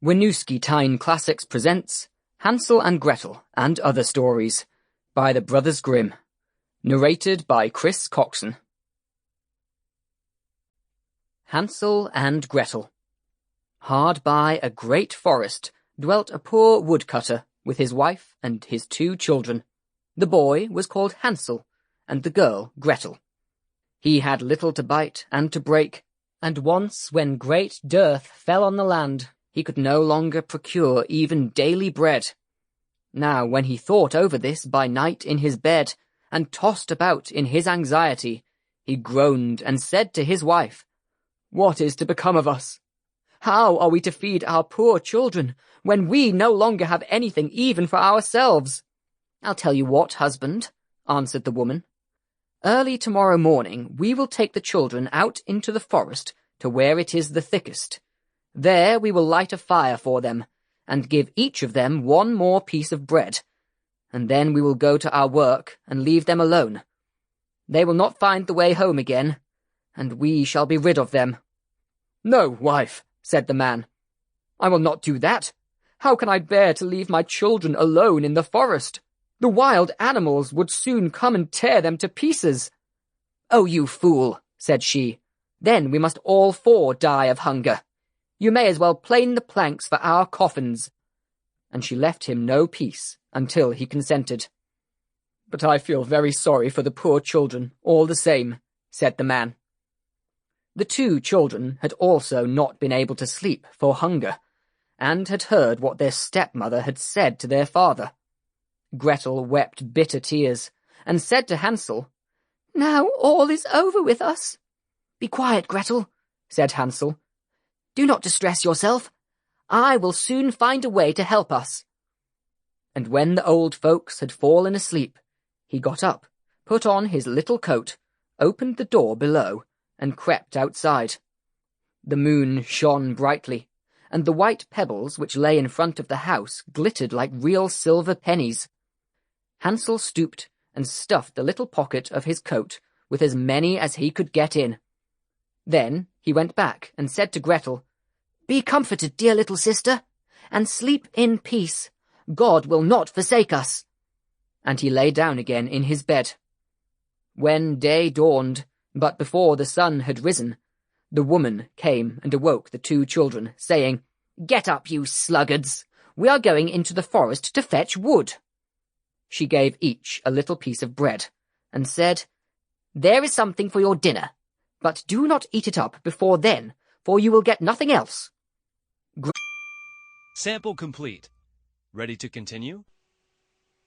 Winooski Tyne Classics presents Hansel and Gretel and Other Stories by the Brothers Grimm, narrated by Chris Coxon. Hansel and Gretel. Hard by a great forest dwelt a poor woodcutter with his wife and his 2 children. The boy was called Hansel, and the girl Gretel. He had little to bite and to break, and once when great dearth fell on the land, he could no longer procure even daily bread. Now when he thought over this by night in his bed, and tossed about in his anxiety, he groaned and said to his wife, "What is to become of us? How are we to feed our poor children, when we no longer have anything even for ourselves?" "I'll tell you what, husband," answered the woman. "Early tomorrow morning we will take the children out into the forest to where it is the thickest. There we will light a fire for them, and give each of them 1 more piece of bread, and then we will go to our work and leave them alone. They will not find the way home again, and we shall be rid of them." "No, wife," said the man. "I will not do that. How can I bear to leave my children alone in the forest? The wild animals would soon come and tear them to pieces." "Oh, you fool," said she. "Then we must all 4 die of hunger. You may as well plane the planks for our coffins." And she left him no peace until he consented. "But I feel very sorry for the poor children, all the same," said the man. The 2 children had also not been able to sleep for hunger, and had heard what their stepmother had said to their father. Gretel wept bitter tears, and said to Hansel, "Now all is over with us." "Be quiet, Gretel," said Hansel. "Do not distress yourself. I will soon find a way to help us." And when the old folks had fallen asleep, he got up, put on his little coat, opened the door below, and crept outside. The moon shone brightly, and the white pebbles which lay in front of the house glittered like real silver pennies. Hansel stooped and stuffed the little pocket of his coat with as many as he could get in. Then he went back and said to Gretel, "Be comforted, dear little sister, and sleep in peace. God will not forsake us." And he lay down again in his bed. When day dawned, but before the sun had risen, the woman came and awoke the 2 children, saying, "Get up, you sluggards. We are going into the forest to fetch wood." She gave each a little piece of bread, and said, "There is something for your dinner, but do not eat it up before then, for you will get nothing else." Sample complete. Ready to continue?